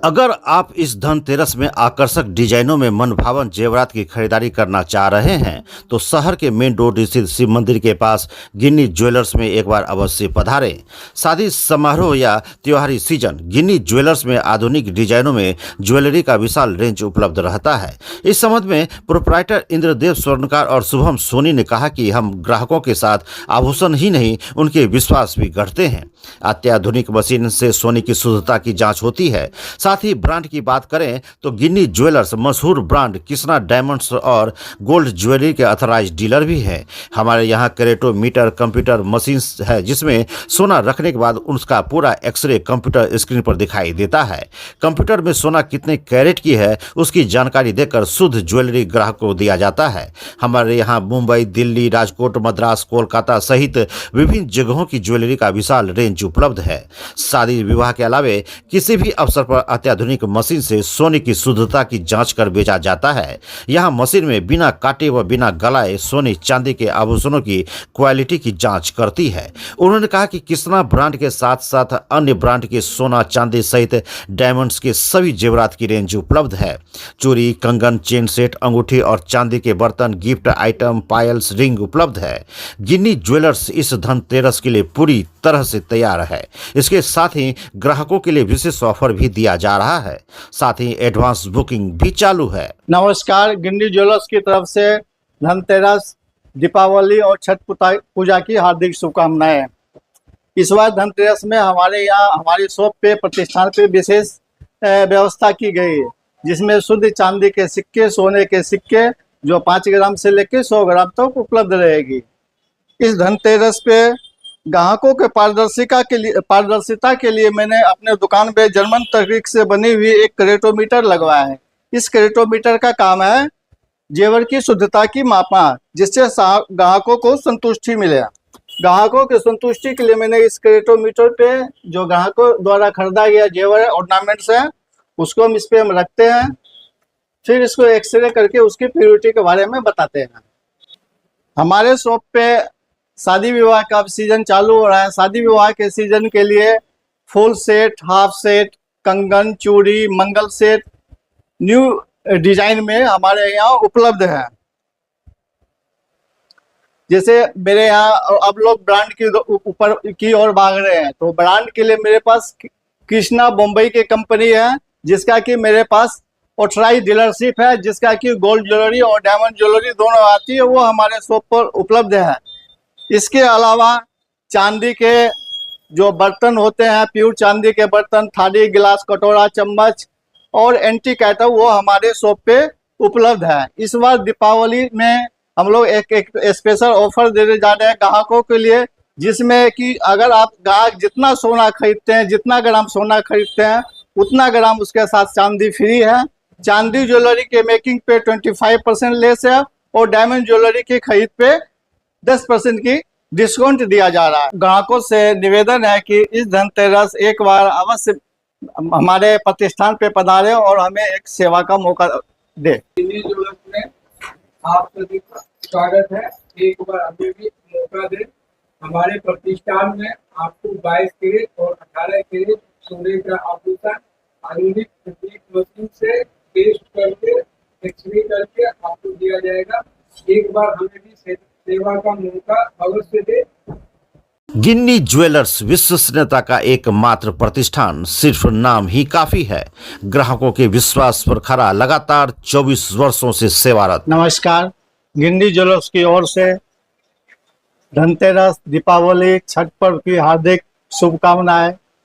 अगर आप इस धनतेरस में आकर्षक डिजाइनों में मनभावन जेवरात की खरीदारी करना चाह रहे हैं तो शहर के मेन रोड स्थित शिव मंदिर के पास गिन्नी ज्वेलर्स में एक बार अवश्य पधारें। शादी समारोह या त्योहारी सीजन गिन्नी ज्वेलर्स में आधुनिक डिजाइनों में ज्वेलरी का विशाल रेंज उपलब्ध रहता है। इस संबंध में प्रोप्राइटर इंद्रदेव स्वर्णकार और शुभम सोनी ने कहा कि हम ग्राहकों के साथ आभूषण ही नहीं उनके विश्वास भी गढ़ते हैं। अत्याधुनिक मशीन से सोने की शुद्धता की जांच होती है। साथ ही ब्रांड की बात करें तो गिन्नी ज्वेलर्स मशहूर ब्रांड कृष्णा डायमंड्स और गोल्ड ज्वेलरी के अथॉराइज्ड डीलर भी है। हमारे यहाँ कैरेटोमीटर कंप्यूटर मशीन है जिसमें सोना रखने के बाद उसका पूरा एक्सरे कंप्यूटर स्क्रीन पर दिखाई देता है। कंप्यूटर में सोना कितने कैरेट की है उसकी जानकारी देकर शुद्ध ज्वेलरी ग्राहक को दिया जाता है। हमारे यहाँ मुंबई, दिल्ली, राजकोट, मद्रास, कोलकाता सहित विभिन्न जगहों की ज्वेलरी का विशाल रेंज उपलब्ध है। शादी विवाह के अलावे किसी भी अवसर पर अत्याधुनिक मशीन से सोने की शुद्धता की जांच कर बेचा जाता है। यहां मशीन में बिना काटे व बिना गलाए सोने चांदी के आभूषणों की क्वालिटी की जांच करती है। उन्होंने कहा कि कृष्णा ब्रांड के साथ साथ अन्य ब्रांड के सोना चांदी सहित डायमंड्स के सभी जेवरात की रेंज उपलब्ध है। चूड़ी, कंगन, चेन सेट, अंगूठी और चांदी के बर्तन, गिफ्ट आइटम, पायल्स, रिंग उपलब्ध है। गिन्नी ज्वेलर्स इस धनतेरस के लिए पूरी तरह से तैयार है। इसके साथ ही ग्राहकों के लिए विशेष ऑफर भी दिया जा रहा है। साथ ही एडवांस बुकिंग भी चालू है। नमस्कार, गिन्नी ज्वेलर्स की तरफ से धनतेरस, दीपावली और छठ पूजा की हार्दिक शुभकामनाएं। इस बार धनतेरस में हमारे यहाँ हमारी शॉप पे प्रतिष्ठान पे विशेष व्यवस्था की गई है, जिसमें शुद्ध चांदी के सिक्के, सोने के सिक्के जो 5 ग्राम से लेकर 100 ग्राम तक उपलब्ध रहेगी। इस धनतेरस पे ग्राहकों के पारदर्शिता के लिए मैंने अपने दुकान पे जर्मन तकनीक से बनी हुई एक कैरेटोमीटर लगवाया है। इस कैरेटोमीटर का काम है जेवर की शुद्धता की मापना, जिससे ग्राहकों को संतुष्टि मिले। ग्राहकों की संतुष्टि के लिए मैंने इस कैरेटोमीटर पे जो ग्राहकों द्वारा खरीदा गया जेवर है, ऑर्नामेंट्स है, उसको हम इस पे हम रखते हैं। फिर इसको एक्सरे करके उसकी प्योरिटी के बारे में बताते हैं। हमारे शॉप पे शादी विवाह का सीजन चालू हो रहा है। शादी विवाह के सीजन के लिए फुल सेट, हाफ सेट, कंगन, चूड़ी, मंगल सेट न्यू डिजाइन में हमारे यहाँ उपलब्ध है। जैसे मेरे यहाँ अब लोग ब्रांड की ऊपर की ओर भाग रहे हैं, तो ब्रांड के लिए मेरे पास कृष्णा बम्बई की कंपनी है, जिसका कि मेरे पास ऑथराइज्ड डीलरशिप है, जिसका कि गोल्ड ज्वेलरी और डायमंड ज्वेलरी दोनों आती है, वो हमारे शॉप पर उपलब्ध है। इसके अलावा चांदी के जो बर्तन होते हैं, प्योर चांदी के बर्तन, थाली, गिलास, कटोरा, चम्मच और एंटीक आइटम, वो हमारे शॉप पे उपलब्ध है। इस बार दीपावली में हम लोग एक स्पेशल ऑफर देने जा रहे हैं ग्राहकों के लिए, जिसमें कि अगर आप ग्राहक जितना सोना खरीदते हैं, जितना ग्राम सोना खरीदते हैं, उतना ग्राम उसके साथ चांदी फ्री है। चांदी ज्वेलरी के मेकिंग पे 25% लेस है और डायमंड ज्वेलरी की खरीद पे 10% की डिस्काउंट दिया जा रहा है। ग्राहकों से निवेदन है कि इस धनतेरस एक बार अवश्य हमारे प्रतिष्ठान पे पधारें और हमें एक सेवा का मौका दे। गिन्नी ज्वेलर्स में आप सभी का स्वागत है। एक बार हमें भी मौका दे। हमारे प्रतिष्ठान में आपको 22 कैरेट और 18 कैरेट सोने का आभूषण आधुनिक तकनीक मशीन से टेस्ट करके, एक्सरे करके आपको दिया जाएगा। एक बार हमें भी सेवा का मौका अवश्य दे। गिन्नी ज्वेलर्स विश्वसनीयता का एकमात्र प्रतिष्ठान, सिर्फ नाम ही काफी है। ग्राहकों के विश्वास पर खरा, लगातार 24 वर्षों से सेवारत। नमस्कार, गिन्नी ज्वेलर्स की ओर से धनतेरस, दीपावली, छठ पर्व की हार्दिक शुभकामनाएं।